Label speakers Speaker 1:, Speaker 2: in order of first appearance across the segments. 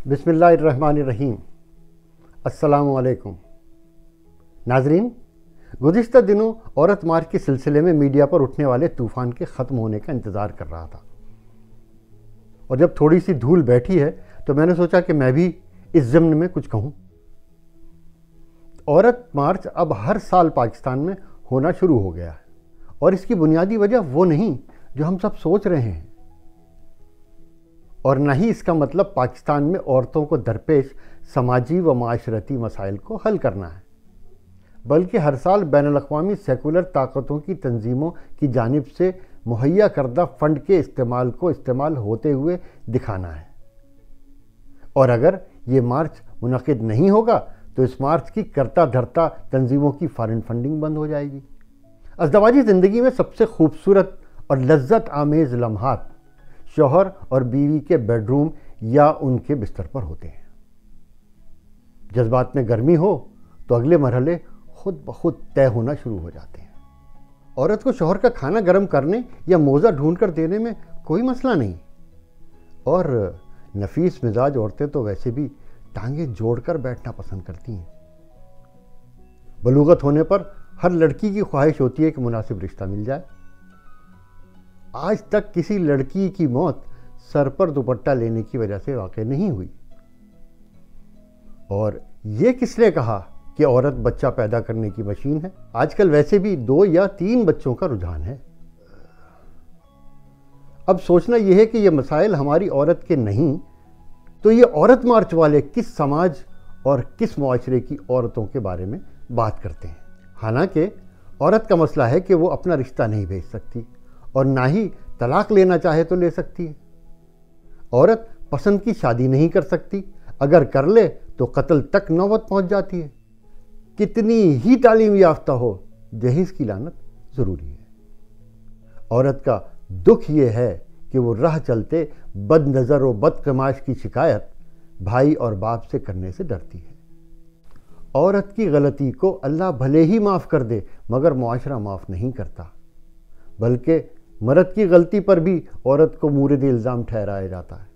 Speaker 1: बिस्मिल्लाहिर्रहमानिर्रहीम। अस्सलामु अलैकुम नाजरीन, गुज़िश्ता दिनों औरत मार्च के सिलसिले में मीडिया पर उठने वाले तूफ़ान के ख़त्म होने का इंतज़ार कर रहा था और जब थोड़ी सी धूल बैठी है तो मैंने सोचा कि मैं भी इस ज़िम्न में कुछ कहूँ। औरत मार्च अब हर साल पाकिस्तान में होना शुरू हो गया है और इसकी बुनियादी वजह वो नहीं जो हम सब सोच रहे हैं, और न ही इसका मतलब पाकिस्तान में औरतों को दरपेश समाजी व माशरती मसाइल को हल करना है, बल्कि हर साल बैनुल-अक़वामी सेकुलर ताकतों की तंजीमों की जानिब से मुहैया करदा फ़ंड के इस्तेमाल होते हुए दिखाना है। और अगर ये मार्च मुनक़िद नहीं होगा तो इस मार्च की करता धरता तंजीमों की फ़ॉरेन फंडिंग बंद हो जाएगी। अज़दवाजी ज़िंदगी में सबसे खूबसूरत और लज्जत आमेज़ लम्हात शौहर और बीवी के बेडरूम या उनके बिस्तर पर होते हैं। जज्बात में गर्मी हो तो अगले मरहले खुद ब खुद तय होना शुरू हो जाते हैं। औरत को शौहर का खाना गर्म करने या मोज़ा ढूंढ कर देने में कोई मसला नहीं, और नफीस मिजाज औरतें तो वैसे भी टांगे जोड़कर बैठना पसंद करती हैं। बलूगत होने पर हर लड़की की ख्वाहिश होती है कि मुनासिब रिश्ता मिल जाए। आज तक किसी लड़की की मौत सर पर दुपट्टा लेने की वजह से वाक़ई नहीं हुई। और ये किसने कहा कि औरत बच्चा पैदा करने की मशीन है? आजकल वैसे भी 2 या 3 बच्चों का रुझान है। अब सोचना यह है कि ये मसाइल हमारी औरत के नहीं तो ये औरत मार्च वाले किस समाज और किस मुआशरे की औरतों के बारे में बात करते हैं। हालांकि औरत का मसला है कि वो अपना रिश्ता नहीं भेज सकती और ना ही तलाक लेना चाहे तो ले सकती है। औरत पसंद की शादी नहीं कर सकती, अगर कर ले तो कत्ल तक नौबत पहुंच जाती है। कितनी ही तालीम याफ्ता हो, जहेज की लानत ज़रूरी है। औरत का दुख ये है कि वो राह चलते बदनज़र व बदकमाश की शिकायत भाई और बाप से करने से डरती है। औरत की गलती को अल्लाह भले ही माफ़ कर दे मगर मुआशरा माफ़ नहीं करता, बल्कि मर्द की गलती पर भी औरत को मूरद इल्ज़ाम ठहराया जाता है।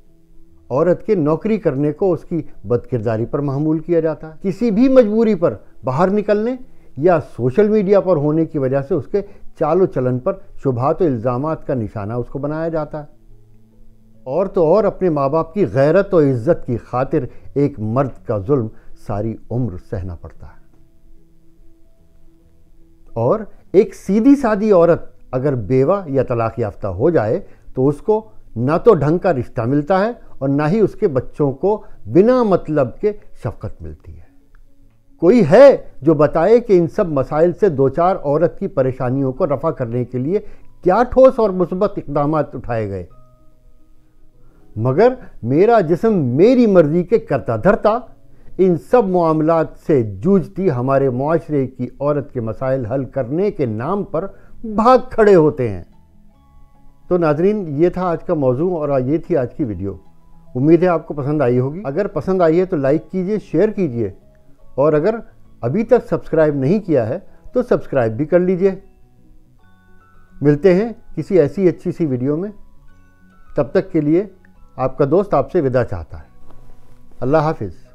Speaker 1: औरत के नौकरी करने को उसकी बदकिरदारी पर महमूल किया जाता है। किसी भी मजबूरी पर बाहर निकलने या सोशल मीडिया पर होने की वजह से उसके चालो चलन पर शुबहात व इल्ज़ामात का निशाना उसको बनाया जाता है। और तो और अपने माँ बाप की गैरत और इज़्ज़त की खातिर एक मर्द का जुल्म सारी उम्र सहना पड़ता है। और एक सीधी सादी औरत अगर बेवा या तलाक याफ्ता हो जाए तो उसको ना तो ढंग का रिश्ता मिलता है और ना ही उसके बच्चों को बिना मतलब के शफकत मिलती है। कोई है जो बताए कि इन सब मसाइल से 2-4 औरत की परेशानियों को रफा करने के लिए क्या ठोस और मुस्बत इक़दामात उठाए गए? मगर मेरा जिस्म मेरी मर्जी के करता धरता इन सब मामलात से जूझती हमारे मुआशरे की औरत के मसाइल हल करने के नाम पर भाग खड़े होते हैं। तो नाजरीन, ये था आज का मौजू और ये थी आज की वीडियो। उम्मीद है आपको पसंद आई होगी। अगर पसंद आई है तो लाइक कीजिए, शेयर कीजिए, और अगर अभी तक सब्सक्राइब नहीं किया है तो सब्सक्राइब भी कर लीजिए। मिलते हैं किसी ऐसी अच्छी सी वीडियो में। तब तक के लिए आपका दोस्त आपसे विदा चाहता है। अल्लाह हाफिज़।